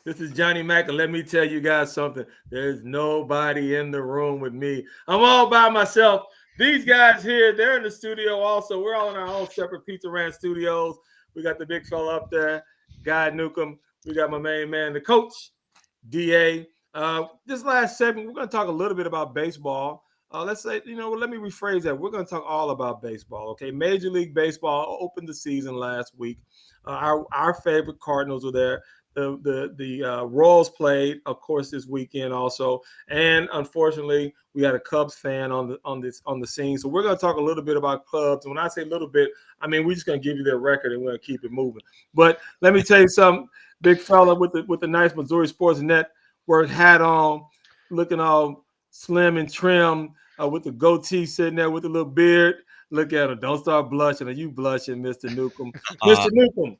This is Johnny Mack, and let me tell you guys something. There's nobody in the room with me. I'm all by myself. These guys here, they're in the studio also. We're all in our own separate Pizza Ranch studios. We got the big fella up there, Guy Newcomb. We got my main man, the coach, DA. This last segment, we're going to talk a little bit about baseball. Let's say, let me rephrase that. We're going to talk all about baseball, okay? Major League Baseball opened the season last week. Our favorite Cardinals were there. The Royals played, of course, this weekend also, and unfortunately, we had a Cubs fan on the scene. So we're going to talk a little bit about Cubs. When I say a little bit, I mean we're just going to give you their record and we're going to keep it moving. But let me tell you something, big fella with the nice Missouri Sports Network hat on, looking all slim and trim, with the goatee sitting there with a little beard. Look at him. Don't start blushing. Are you blushing, Mr. Newcomb? Mr. Newcomb.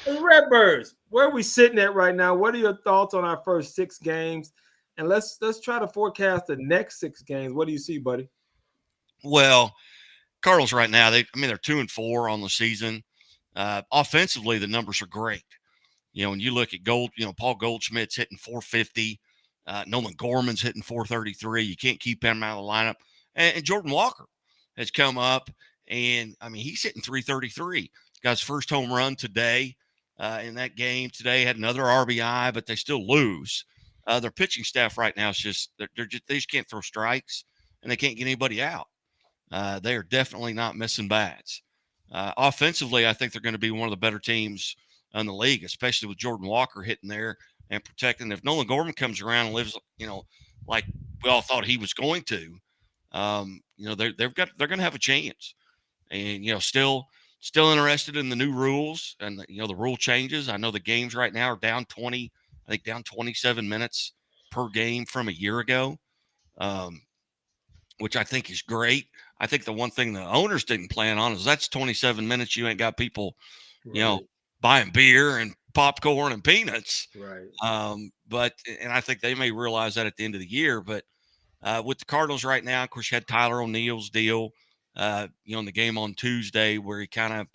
The Redbirds, where are we sitting at right now? What are your thoughts on our first 6 games? And let's try to forecast the next 6 games. What do you see, buddy? Well, Cardinals right now, they're 2-4 on the season. Offensively, the numbers are great. When you look at Paul Goldschmidt's hitting 450. Nolan Gorman's hitting 433. You can't keep him out of the lineup. And Jordan Walker has come up, and, he's hitting 333. Got his first home run today in that game. Today had another RBI, but they still lose. Their pitching staff right now is just they just can't throw strikes, and they can't get anybody out. They are definitely not missing bats. Offensively, I think they're going to be one of the better teams in the league, especially with Jordan Walker hitting there and protecting. If Nolan Gorman comes around and lives, like we all thought he was going to, they're going to have a chance. And still interested in the new rules and the rule changes. I know the games right now are down 20, I think down 27 minutes per game from a year ago, which I think is great. I think the one thing the owners didn't plan on is that's 27 minutes you ain't got people, Right. buying beer and popcorn and peanuts. Right. And I think they may realize that at the end of the year. But with the Cardinals right now, of course, you had Tyler O'Neill's deal, in the game on Tuesday where he kind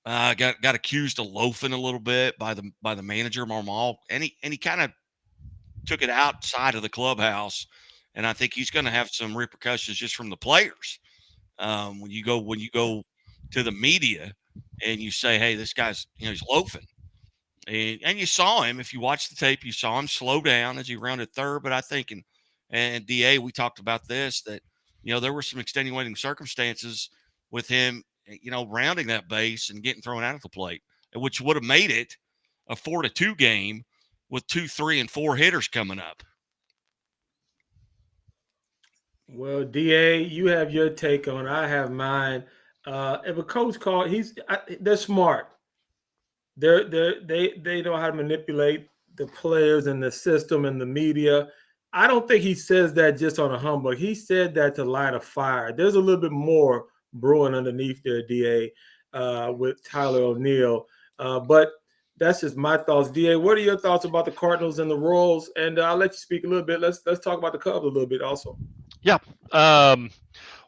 of got accused of loafing a little bit by the manager Marmal, and he kind of took it outside of the clubhouse, and I think he's going to have some repercussions just from the players. When you go to the media and you say, "Hey, this guy's he's loafing," and you saw him. If you watch the tape, you saw him slow down as he rounded third. But I think and DA, we talked about this that there were some extenuating circumstances with him rounding that base and getting thrown out of the plate, which would have made it a 4-2 game with 2, 3, and 4 hitters coming up. Well, DA, you have your take on it. I have mine. If a coach called, they're smart. They know how to manipulate the players and the system and the media. I don't think he says that just on a humbug. He said that to light a fire. There's a little bit more brewing underneath there, Da, with Tyler O'Neill. But that's just my thoughts. Da, what are your thoughts about the Cardinals and the Royals? And I'll let you speak a little bit. Let's talk about the Cubs a little bit also. Yeah.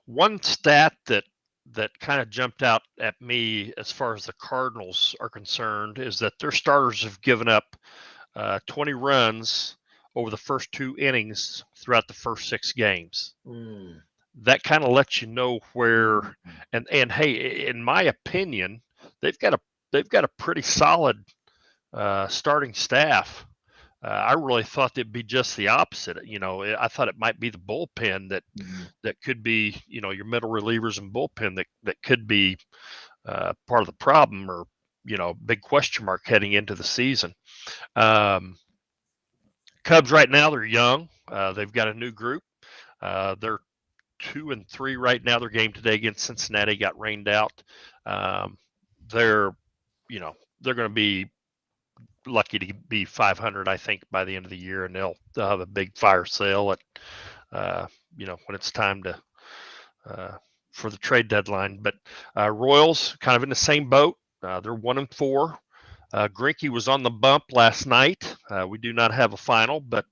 One stat that kind of jumped out at me as far as the Cardinals are concerned is that their starters have given up 20 runs over the first 2 innings throughout the first 6 games. That kind of lets you know where, and hey, in my opinion, they've got a pretty solid starting staff. I really thought it'd be just the opposite. I thought it might be the bullpen that could be, your middle relievers and bullpen that could be part of the problem, or big question mark heading into the season. Cubs right now, they're young. They've got a new group. They're 2-3 right now. Their game today against Cincinnati got rained out. They're going to be lucky to be 500, I think, by the end of the year, and they'll have a big fire sale at when it's time to for the trade deadline. But Royals kind of in the same boat. They're 1-4. Greinke was on the bump last night. We do not have a final, but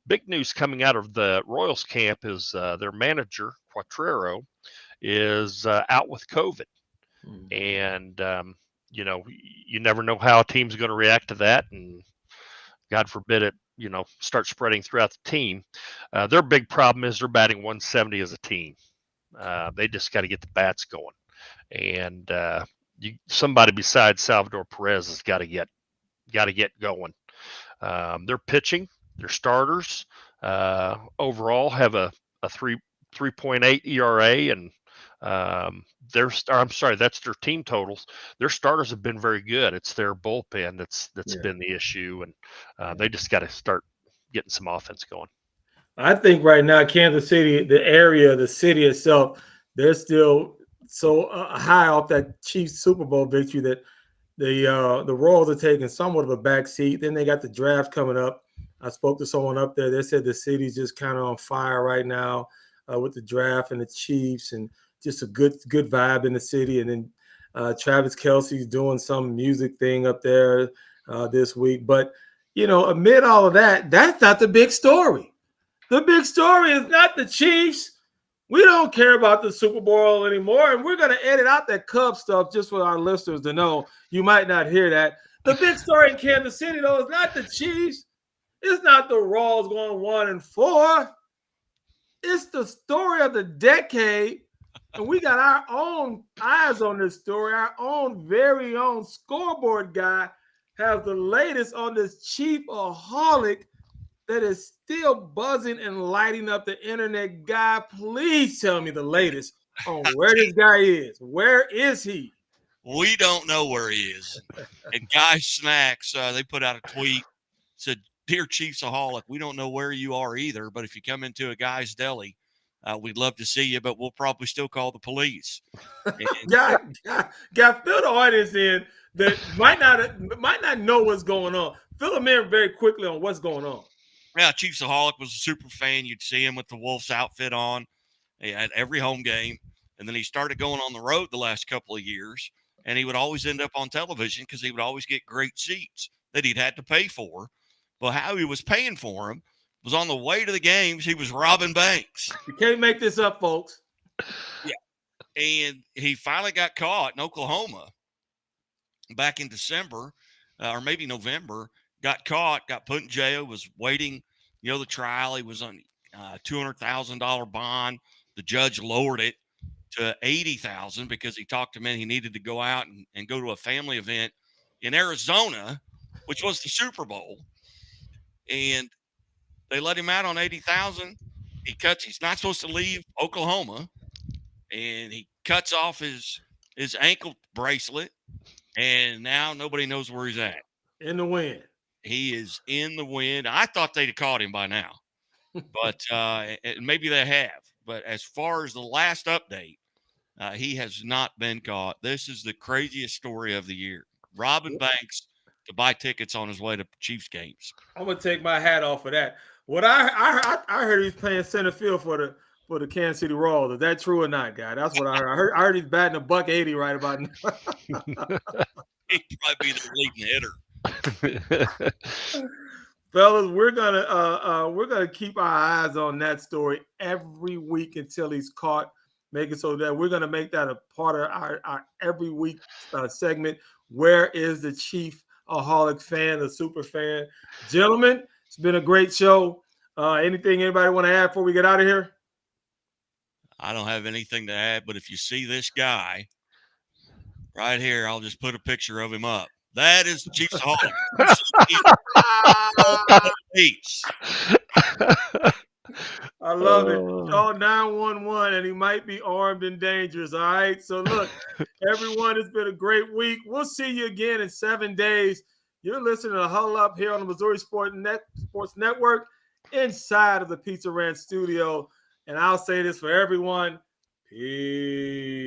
big news coming out of the Royals camp is their manager, Quatrero, is out with COVID. And, you never know how a team's going to react to that. And God forbid it, start spreading throughout the team. Their big problem is they're batting 170 as a team. They just got to get the bats going, and somebody besides Salvador Perez has got to get going. Their pitching, their starters, overall have a 3.8 ERA, and I'm sorry, that's their team totals. Their starters have been very good. It's their bullpen that's been the issue, and they just got to start getting some offense going. I think right now, Kansas City, the area, the city itself, they're still so high off that Chiefs Super Bowl victory that the Royals are taking somewhat of a back seat. Then they got the draft coming up. I spoke to someone up there. They said the city's just kind of on fire right now with the draft and the Chiefs, and just a good vibe in the city. And then Travis Kelce's doing some music thing up there this week. But, amid all of that, that's not the big story. The big story is not the Chiefs. We don't care about the Super Bowl anymore, and we're going to edit out that Cubs stuff just for our listeners to know. You might not hear that. The big story in Kansas City, though, is not the Chiefs. It's not the Royals going 1-4. It's the story of the decade, and we got our own eyes on this story. Our own very own scoreboard guy has the latest on this Chief Aholic that is still buzzing and lighting up the internet. Guy, please tell me the latest on where this guy is. Where is he? We don't know where he is. And Guy Snacks, they put out a tweet, said, "Dear Chiefs Aholic, we don't know where you are either, but if you come into a Guy's Deli, we'd love to see you, but we'll probably still call the police." Guy, fill the audience in that might not know what's going on. Fill them in very quickly on what's going on. Yeah, Chiefs Aholic was a super fan. You'd see him with the Wolves outfit on at every home game. And then he started going on the road the last couple of years, and he would always end up on television because he would always get great seats that he'd had to pay for. But how he was paying for them was on the way to the games, he was robbing banks. You can't make this up, folks. Yeah. And he finally got caught in Oklahoma back in December or maybe November. Got caught, got put in jail, was waiting, the trial. He was on $200,000 bond. The judge lowered it to $80,000 because he talked him in. He needed to go out and go to a family event in Arizona, which was the Super Bowl. And they let him out on $80,000. He's not supposed to leave Oklahoma, and he cuts off his ankle bracelet, and now nobody knows where he's at. In the wind. He is in the wind. I thought they'd have caught him by now, but maybe they have. But as far as the last update, he has not been caught. This is the craziest story of the year. Robbing banks to buy tickets on his way to Chiefs games. I'm gonna take my hat off for that. What I heard he's playing center field for the Kansas City Royals. Is that true or not, guy? That's what I heard. I heard he's batting $180 right about now. He'd probably be the leading hitter. Fellas, we're gonna keep our eyes on that story every week until he's caught. Make it so that we're gonna make that a part of our every week segment. Where is the Chief Aholic fan, the super fan? Gentlemen, it's been a great show. Anything anybody want to add before we get out of here? I don't have anything to add, but if you see this guy right here, I'll just put a picture of him up. That is the Chiefs Aholic. I love it. Call 911, and he might be armed and dangerous. All right. So look, everyone, it's been a great week. We'll see you again in 7 days. You're listening to Huddle Up here on the Missouri Sports Network inside of the Pizza Ranch studio. And I'll say this for everyone. Peace.